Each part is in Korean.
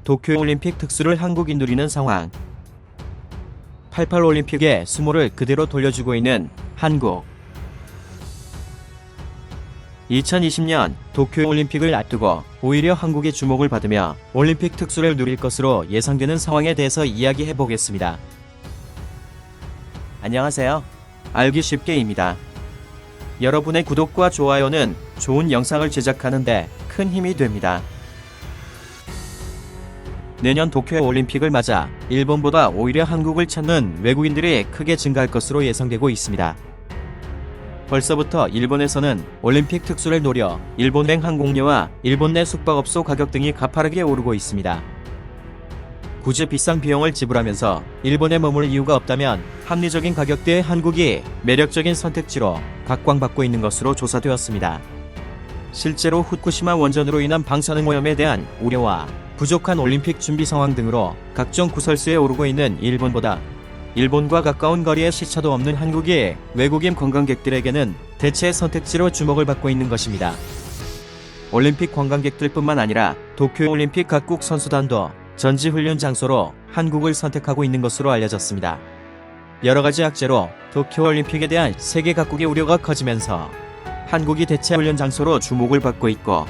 도쿄올림픽 특수를 한국이 누리는 상황. 88 올림픽의 수모를 그대로 돌려주고 있는 한국. 2020년 도쿄올림픽을 앞두고 오히려 한국의 주목을 받으며 올림픽 특수를 누릴 것으로 예상되는 상황에 대해서 이야기해보겠습니다. 안녕하세요. 알기 쉽게입니다. 여러분의 구독과 좋아요는 좋은 영상을 제작하는 데 큰 힘이 됩니다. 내년 도쿄올림픽을 맞아 일본보다 오히려 한국을 찾는 외국인들이 크게 증가할 것으로 예상되고 있습니다. 벌써부터 일본에서는 올림픽 특수를 노려 일본행 항공료와 일본 내 숙박업소 가격 등이 가파르게 오르고 있습니다. 굳이 비싼 비용을 지불하면서 일본에 머물 이유가 없다면 합리적인 가격대의 한국이 매력적인 선택지로 각광받고 있는 것으로 조사되었습니다. 실제로 후쿠시마 원전으로 인한 방사능 오염에 대한 우려와 부족한 올림픽 준비 상황 등으로 각종 구설수에 오르고 있는 일본보다 일본과 가까운 거리에 시차도 없는 한국이 외국인 관광객들에게는 대체 선택지로 주목을 받고 있는 것입니다. 올림픽 관광객들뿐만 아니라 도쿄올림픽 각국 선수단도 전지훈련 장소로 한국을 선택하고 있는 것으로 알려졌습니다. 여러가지 악재로 도쿄올림픽에 대한 세계 각국의 우려가 커지면서 한국이 대체 훈련 장소로 주목을 받고 있고,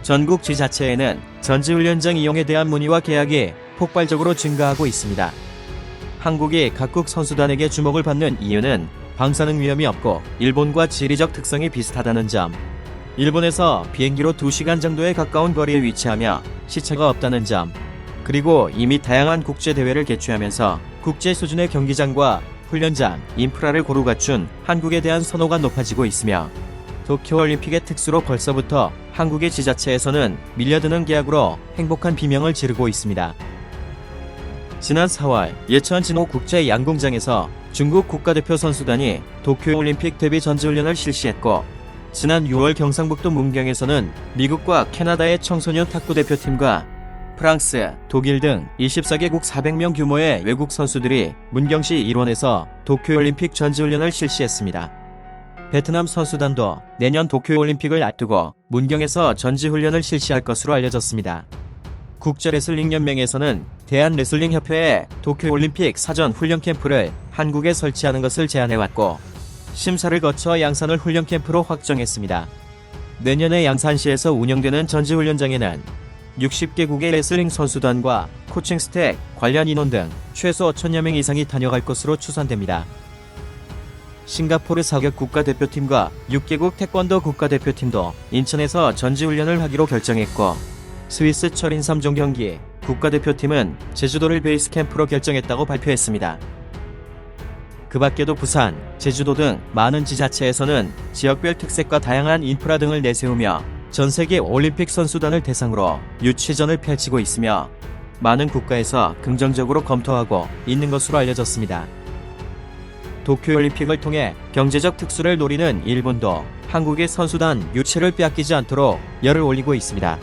전국 지자체에는 전지훈련장 이용에 대한 문의와 계약이 폭발적으로 증가하고 있습니다. 한국이 각국 선수단에게 주목을 받는 이유는 방사능 위험이 없고 일본과 지리적 특성이 비슷하다는 점, 일본에서 비행기로 2시간 정도에 가까운 거리에 위치하며 시차가 없다는 점, 그리고 이미 다양한 국제대회를 개최하면서 국제 수준의 경기장과 훈련장, 인프라를 고루 갖춘 한국에 대한 선호가 높아지고 있으며, 도쿄올림픽의 특수로 벌써부터 한국의 지자체에서는 밀려드는 계약으로 행복한 비명을 지르고 있습니다. 지난 4월 예천 진호 국제 양궁장에서 중국 국가대표 선수단이 도쿄올림픽 대비 전지훈련을 실시했고, 지난 6월 경상북도 문경에서는 미국과 캐나다의 청소년 탁구 대표팀과 프랑스, 독일 등 24개국 400명 규모의 외국 선수들이 문경시 일원에서 도쿄올림픽 전지훈련을 실시했습니다. 베트남 선수단도 내년 도쿄올림픽을 앞두고 문경에서 전지훈련을 실시할 것으로 알려졌습니다. 국제레슬링연맹에서는 대한레슬링협회에 도쿄올림픽 사전 훈련 캠프를 한국에 설치하는 것을 제안해왔고, 심사를 거쳐 양산을 훈련 캠프로 확정했습니다. 내년에 양산시에서 운영되는 전지훈련장에는 60개국의 레슬링 선수단과 코칭 스태프, 관련 인원 등 최소 1000여 명 이상이 다녀갈 것으로 추산됩니다. 싱가포르 사격 국가대표팀과 6개국 태권도 국가대표팀도 인천에서 전지훈련을 하기로 결정했고, 스위스 철인 3종 경기 국가대표팀은 제주도를 베이스 캠프로 결정했다고 발표했습니다. 그 밖에도 부산, 제주도 등 많은 지자체에서는 지역별 특색과 다양한 인프라 등을 내세우며 전세계 올림픽 선수단을 대상으로 유치전을 펼치고 있으며, 많은 국가에서 긍정적으로 검토하고 있는 것으로 알려졌습니다. 도쿄올림픽을 통해 경제적 특수를 노리는 일본도 한국의 선수단 유치를 빼앗기지 않도록 열을 올리고 있습니다.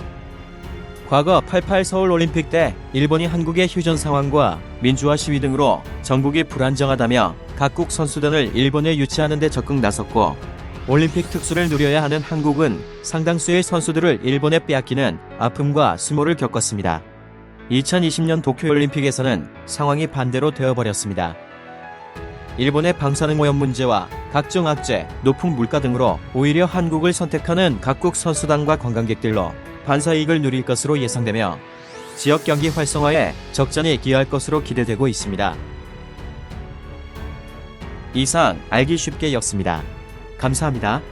과거 88 서울올림픽 때 일본이 한국의 휴전 상황과 민주화 시위 등으로 전국이 불안정하다며 각국 선수단을 일본에 유치하는 데 적극 나섰고, 올림픽 특수를 누려야 하는 한국은 상당수의 선수들을 일본에 빼앗기는 아픔과 수모를 겪었습니다. 2020년 도쿄올림픽에서는 상황이 반대로 되어버렸습니다. 일본의 방사능 오염 문제와 각종 악재, 높은 물가 등으로 오히려 한국을 선택하는 각국 선수단과 관광객들로 반사이익을 누릴 것으로 예상되며, 지역 경기 활성화에 적잖이 기여할 것으로 기대되고 있습니다. 이상 알기 쉽게였습니다. 감사합니다.